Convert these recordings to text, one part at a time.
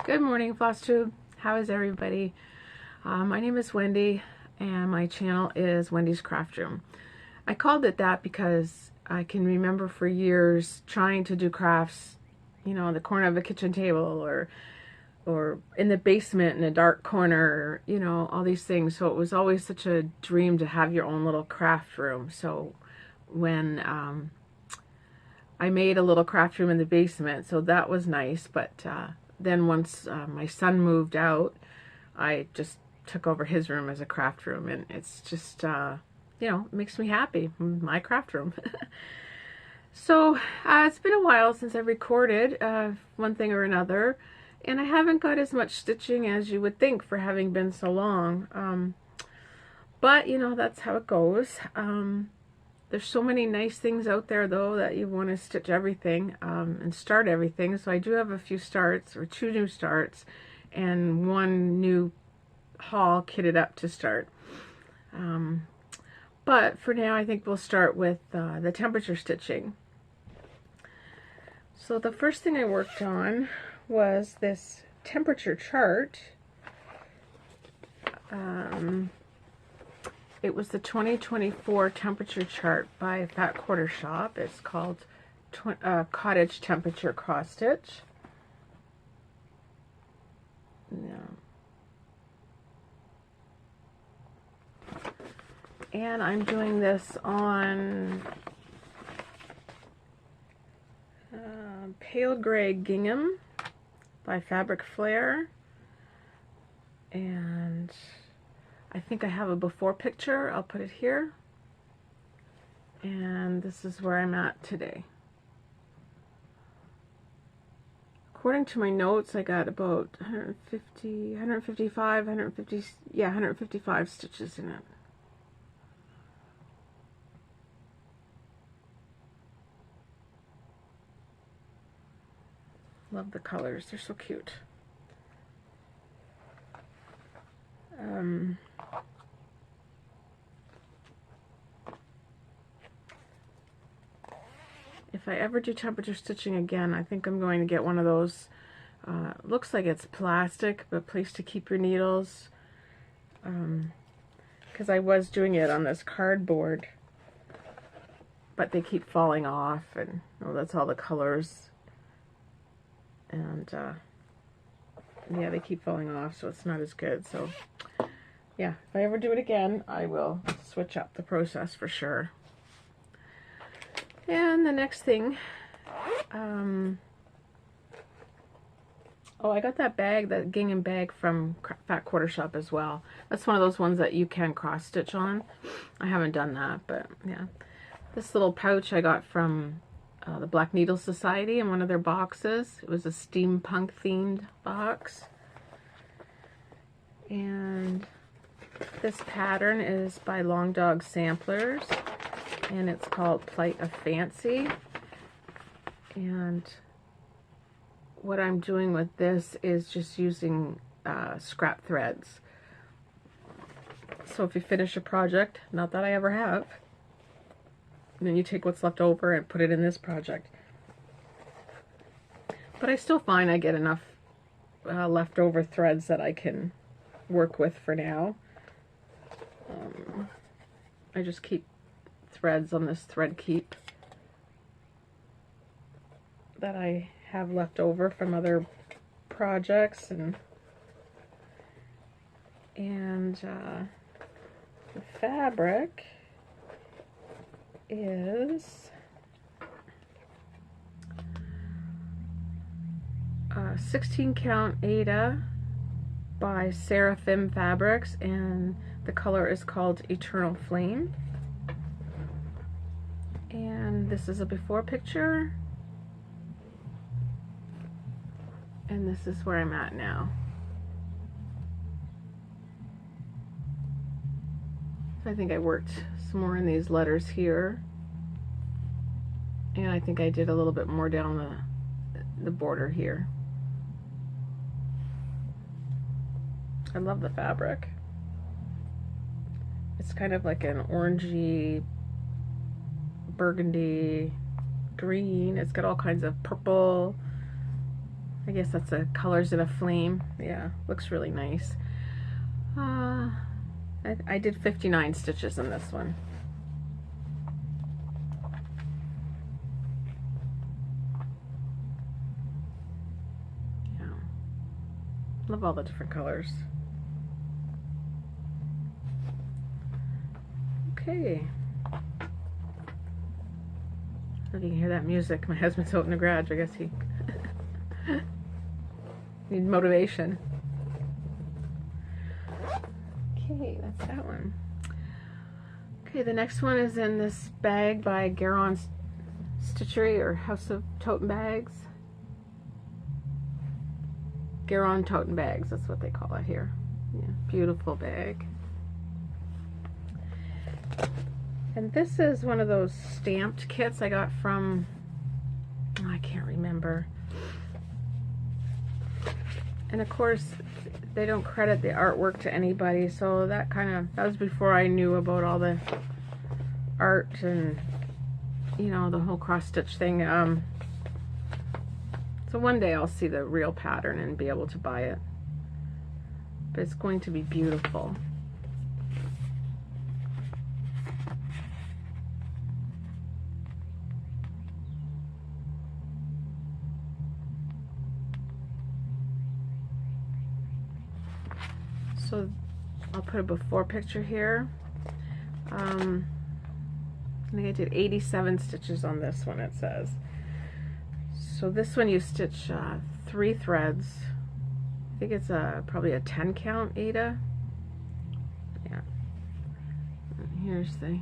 Good morning, Flosstube. How is everybody? My name is Wendy, and my channel is Wendy's Craft Room. I called it that because I can remember for years trying to do crafts, on the corner of a kitchen table or in the basement in a dark corner, all these things. So it was always such a dream to have your own little craft room. So when I made a little craft room in the basement, so that was nice, but then once my son moved out, I just took over his room as a craft room, and it's just, it makes me happy, my craft room. So it's been a while since I've recorded one thing or another, and I haven't got as much stitching as you would think for having been so long. But, that's how it goes. There's so many nice things out there, though, that you want to stitch everything and start everything. So I do have a few starts, or 2 new starts, and 1 new haul kitted up to start. But for now, I think we'll start with the temperature stitching. So the first thing I worked on was this temperature chart. It was the 2024 temperature chart by Fat Quarter Shop. It's called Cottage Temperature Cross Stitch. And I'm doing this on Pale Gray Gingham by Fabric Flair. And I think I have a before picture. I'll put it here. And this is where I'm at today. According to my notes, I got about 155 stitches in it. Love the colors, they're so cute. If I ever do temperature stitching again, I think I'm going to get one of those, looks like it's plastic, but place to keep your needles, because I was doing it on this cardboard, but they keep falling off, and that's all the colors, and yeah, they keep falling off, so it's not as good. So yeah, if I ever do it again, I will switch up the process for sure. And the next thing, oh, I got that bag, that gingham bag from Fat Quarter Shop as well. That's one of those ones that you can cross stitch on. I haven't done that, but yeah. This little pouch I got from the Black Needle Society in one of their boxes. It was a steampunk themed box. And this pattern is by Long Dog Samplers, and it's called Plight of Fancy. And what I'm doing with this is just using scrap threads. So if you finish a project, not that I ever have, then you take what's left over and put it in this project. But I still find I get enough leftover threads that I can work with for now. I just keep threads on this thread keep that I have left over from other projects, and the fabric is 16 count Ada by Seraphim Fabrics, and the color is called Eternal Flame. And this is a before picture, and this is where I'm at now. So I think I worked some more in these letters here, and I think I did a little bit more down the border here. I love the fabric. It's kind of like an orangey, burgundy, green. It's got all kinds of purple, I guess that's the Colors in a Flame. Yeah, looks really nice. I did 59 stitches in this one. Yeah. Love all the different colors. Okay. If you can hear that music, my husband's out in the garage. I guess he need motivation. Okay, that's that one. Okay, the next one is in this bag by Garon Stitchery, or House of Toten Bags. Garon Toten Bags, that's what they call it here. Yeah, beautiful bag. And this is one of those stamped kits I got from, oh, I can't remember. And of course, they don't credit the artwork to anybody, so that was before I knew about all the art and, you know, the whole cross stitch thing. So one day I'll see the real pattern and be able to buy it. But it's going to be beautiful. So I'll put a before picture here. I think I did 87 stitches on this one, it says. So this one you stitch 3 threads. I think it's probably a 10 count, Ada. Yeah. And here's the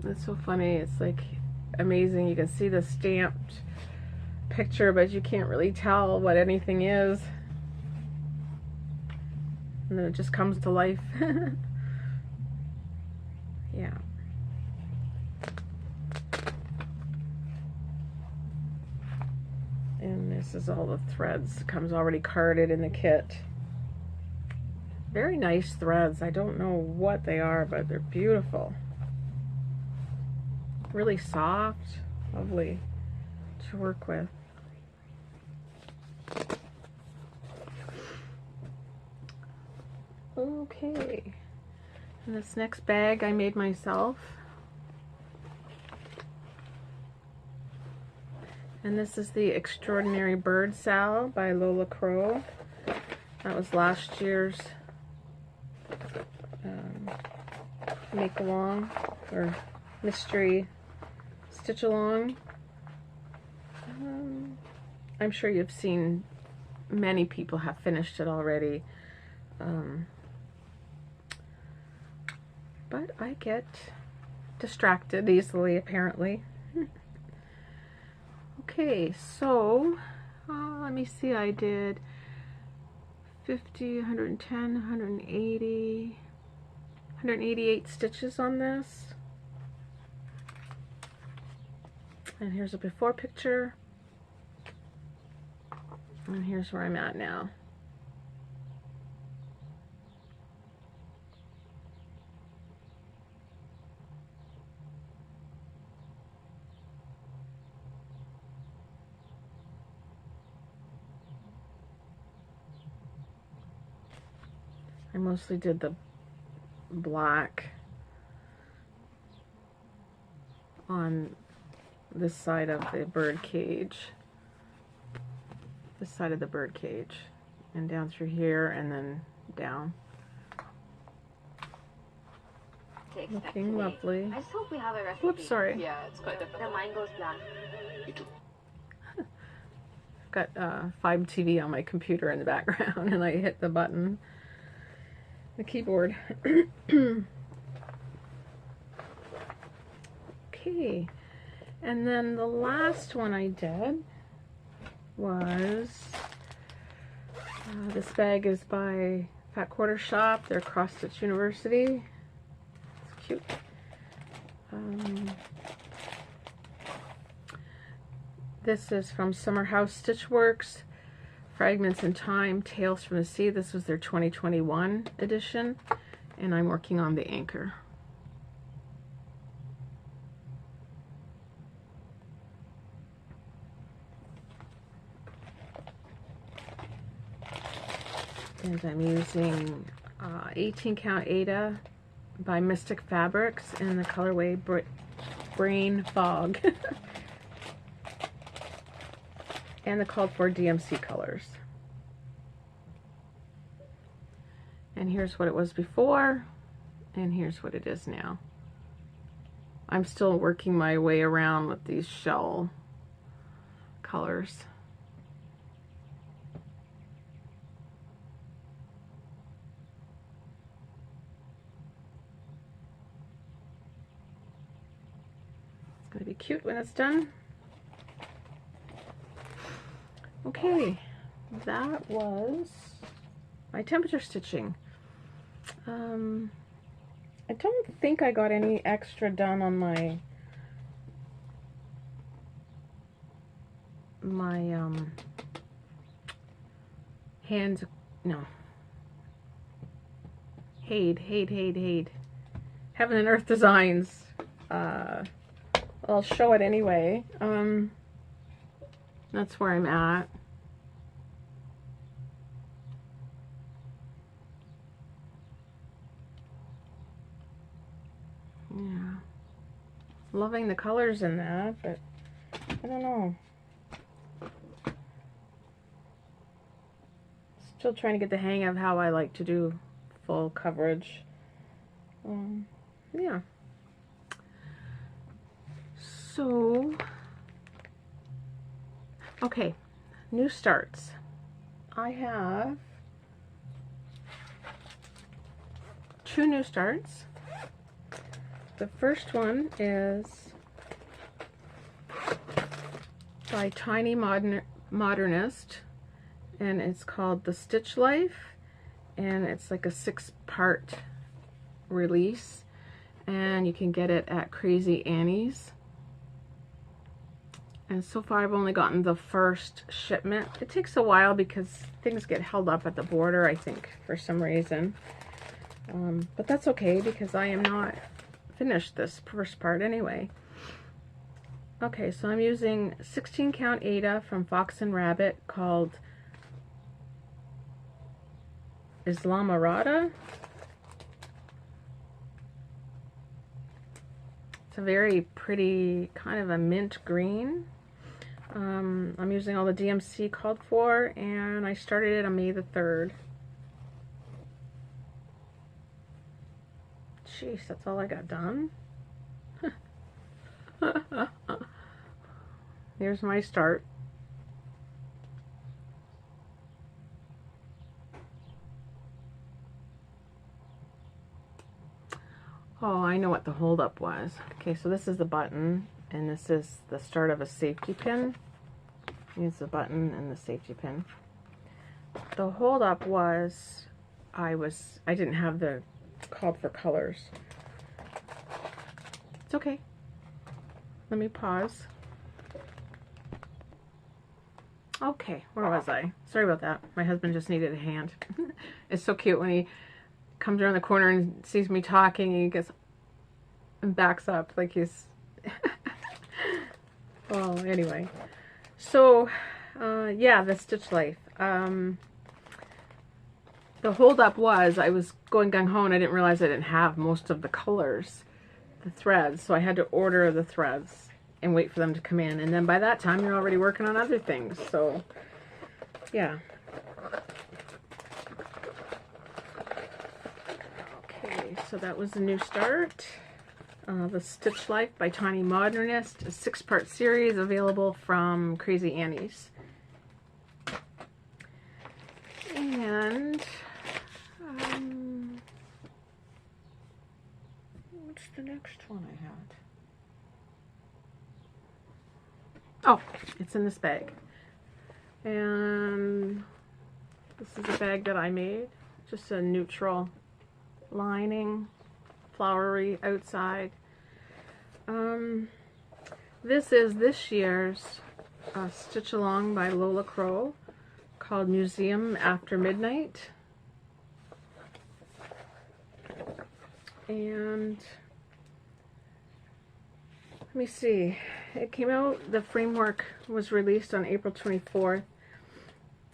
It's so funny. It's like amazing. You can see the stamped picture, but you can't really tell what anything is. And then it just comes to life. Yeah. And this is all the threads. It comes already carded in the kit. Very nice threads. I don't know what they are, but they're beautiful. Really soft, lovely to work with. Okay, and this next bag I made myself, and this is the Extraordinary Bird Sal by Lola Crow. That was last year's make along or mystery stitch along. I'm sure you've seen, many people have finished it already, but I get distracted easily, apparently. Okay, so let me see, I did 50, 110, 180, 188 stitches on this. And here's a before picture. And here's where I'm at now. I mostly did the black on this side of the bird cage, this side of the bird cage, and down through here and then down. Looking lovely. I just hope we have a recipe. Whoops, sorry. Yeah, it's quite difficult. The mine goes blank. Got 5 TV on my computer in the background, and I hit the button, the keyboard. Okay. And then the last one I did was, this bag is by Fat Quarter Shop. They're Cross Stitch University. It's cute. This is from Summer House Stitch Works. Fragments in Time, Tales from the Sea. This was their 2021 edition. and I'm working on the anchor. And I'm using 18 count Ada by Mystic Fabrics in the colorway Brain Fog. And the called for DMC colors. And here's what it was before, and here's what it is now. I'm still working my way around with these shell colors. It's going to be cute when it's done. Okay, that was my temperature stitching. I don't think I got any extra done on my hands. No, Heaven and Earth Designs. I'll show it anyway. That's where I'm at. Yeah, loving the colors in that, but I don't know. Still trying to get the hang of how I like to do full coverage. Yeah. So, okay, new starts. I have 2 new starts. The first one is by Tiny Modernist, and it's called The Stitch Life, and it's like a 6-part release, and you can get it at Crazy Annie's. And so far I've only gotten the first shipment. It takes a while because things get held up at the border, I think, for some reason. But that's okay because I am not finished this first part anyway. Okay, so I'm using 16 count Ada from Fox and Rabbit called Islamarada. It's a very pretty kind of a mint green. I'm using all the DMC called for, and I started it on May the 3rd. Jeez, that's all I got done. Here's my start. Oh, I know what the holdup was. Okay, so this is the button, and this is the start of a safety pin. Here's the button and the safety pin. The holdup was I didn't have the called for colors. It's okay. Let me pause. Okay, where was I? Sorry about that. My husband just needed a hand. It's so cute when he comes around the corner and sees me talking, and he gets and backs up like he's well, anyway. So yeah, the Stitch Life. The holdup was I was going gung-ho and I didn't realize I didn't have most of the colors, the threads, so I had to order the threads and wait for them to come in, and then by that time you're already working on other things. So yeah. Okay, so that was the new start. The Stitch Life by Tiny Modernist, a 6-part series available from Crazy Annie's. And what's the next one I had? Oh, it's in this bag. And this is a bag that I made. Just a neutral lining, flowery outside. This is this year's Stitch Along by Lola Crow, called Museum After Midnight. And let me see, it came out, the framework was released on April 24th,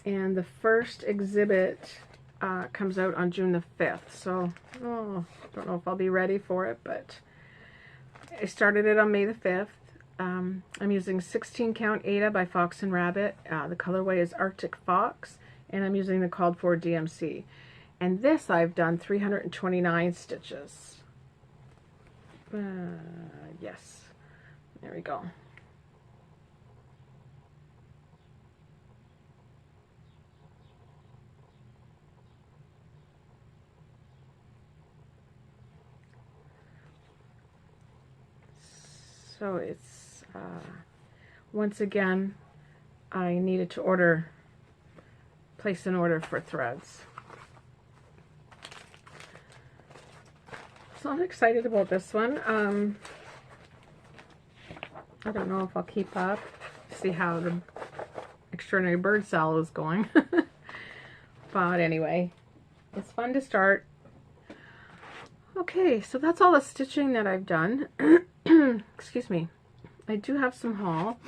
and the first exhibit comes out on June the 5th. So, don't know if I'll be ready for it, but I started it on May the 5th. I'm using 16 count Ada by Fox and Rabbit. The colorway is Arctic Fox, and I'm using the called for DMC. And this I've done 329 stitches. Yes, there we go. So it's, once again, I needed to place an order for threads. So I'm excited about this one. I don't know if I'll keep up, see how the Extraordinary Bird Cell is going. But anyway, it's fun to start. Okay, so that's all the stitching that I've done. Excuse me. I do have some haul.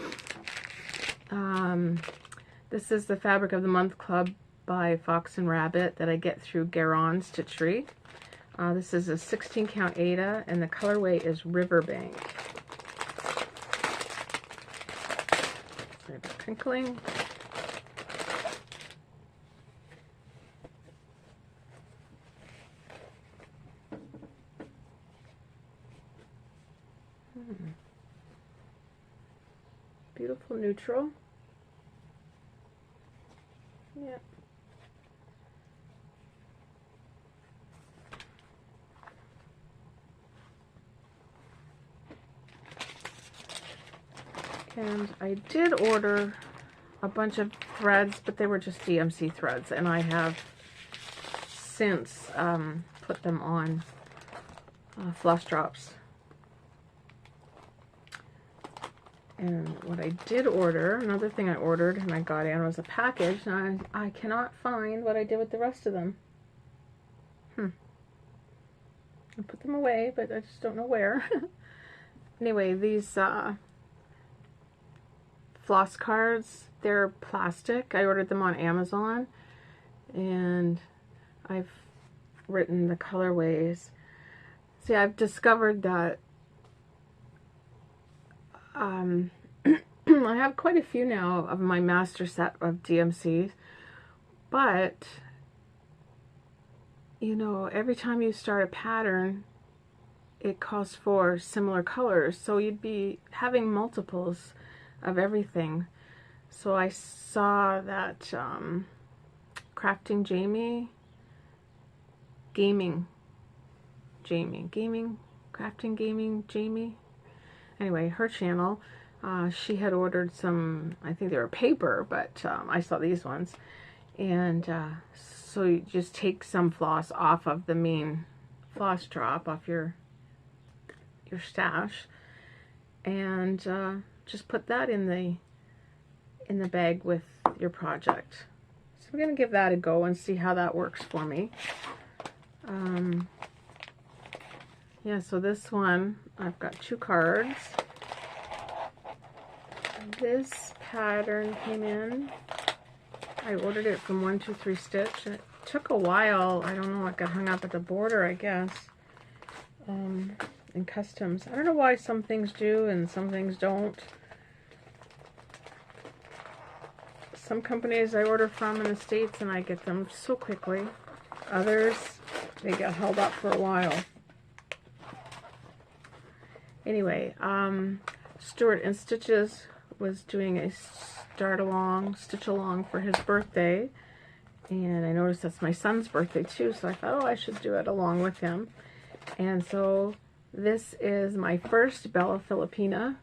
This is the Fabric of the Month Club by Fox and Rabbit that I get through Garon Stitchery. This is a 16 count Ada, and the colorway is Riverbank. Crinkling. Beautiful neutral. Yeah. And I did order a bunch of threads, but they were just DMC threads, and I have since put them on floss drops. And what I did order, another thing I ordered and I got in was a package, and I cannot find what I did with the rest of them. I put them away, but I just don't know where. Anyway, these floss cards, they're plastic. I ordered them on Amazon, and I've written the colorways. See, I've discovered that I have quite a few now of my master set of DMCs, but you know, every time you start a pattern, it calls for similar colors, so you'd be having multiples of everything. So I saw that Crafting Jamie, Crafting Gaming Jamie, anyway, her channel, she had ordered some, I think they were paper, but I saw these ones, and so you just take some floss off of the main floss drop, off your stash, and just put that in the bag with your project. So we're going to give that a go and see how that works for me. Yeah, so this one, I've got 2 cards. This pattern came in. I ordered it from 123 Stitch. It took a while. I don't know, it got hung up at the border, I guess, in customs. I don't know why some things do and some things don't. Some companies I order from in the States and I get them so quickly. Others, they get held up for a while. Anyway, Stuart in Stitches was doing a stitch along for his birthday, and I noticed that's my son's birthday too, so I thought, oh, I should do it along with him. And so this is my first Bella Filipina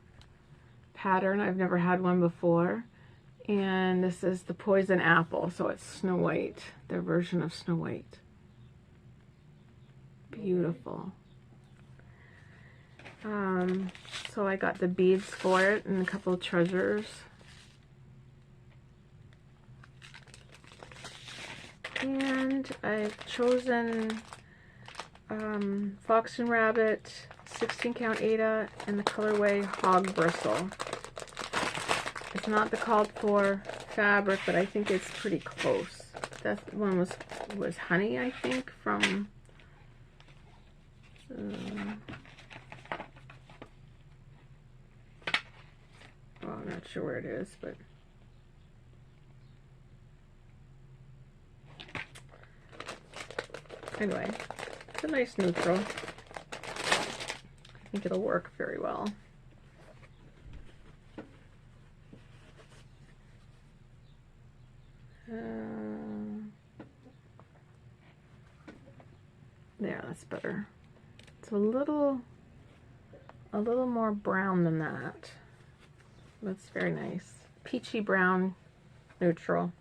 pattern. I've never had one before, and this is the Poison Apple, so it's Snow White, their version of Snow White. Beautiful. So I got the beads for it and a couple of treasures. And I've chosen Fox and Rabbit 16 count Aida in the colorway Hog Bristle. It's not the called for fabric, but I think it's pretty close. That one was honey, I think, from well, I'm not sure where it is, but anyway, it's a nice neutral. I think it'll work very well. There, that's better. It's a little more brown than that. That's very nice. Peachy brown, neutral.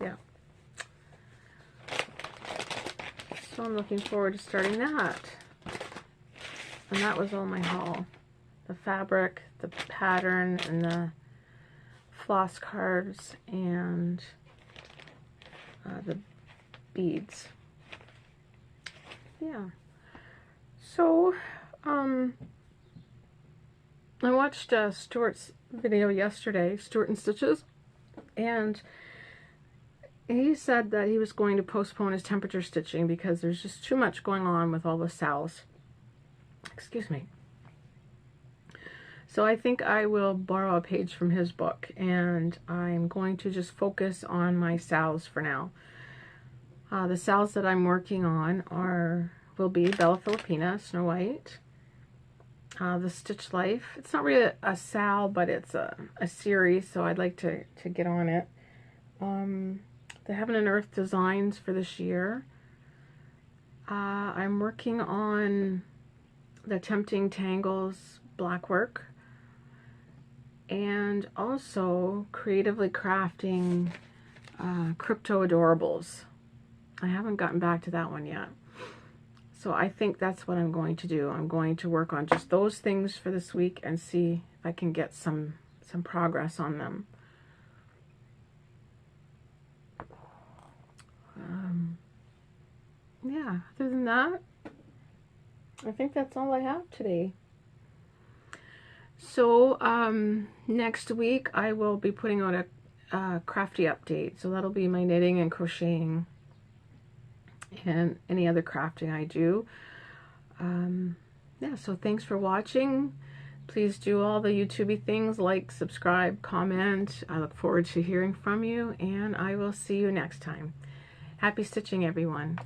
Yeah. So I'm looking forward to starting that. And that was all my haul. The fabric, the pattern, and the floss cards, and the beads. Yeah. So, I watched Stuart's video yesterday, Stuart and Stitches, and he said that he was going to postpone his temperature stitching because there's just too much going on with all the sals. Excuse me. So I think I will borrow a page from his book, and I'm going to just focus on my sals for now. The sals that I'm working on will be Bella Filipina, Snow White, the Stitch Life. It's not really a sal, but it's a series, so I'd like to get on it. The Heaven and Earth designs for this year. I'm working on the Tempting Tangles black work, and also creatively crafting Crypto Adorables. I haven't gotten back to that one yet. So I think that's what I'm going to do. I'm going to work on just those things for this week and see if I can get some progress on them. Yeah, other than that, I think that's all I have today. So next week I will be putting out a crafty update. So that'll be my knitting and crocheting and any other crafting I do. Yeah, so thanks for watching. Please do all the YouTubey things, like, subscribe, comment. I look forward to hearing from you, and I will see you next time. Happy stitching, everyone.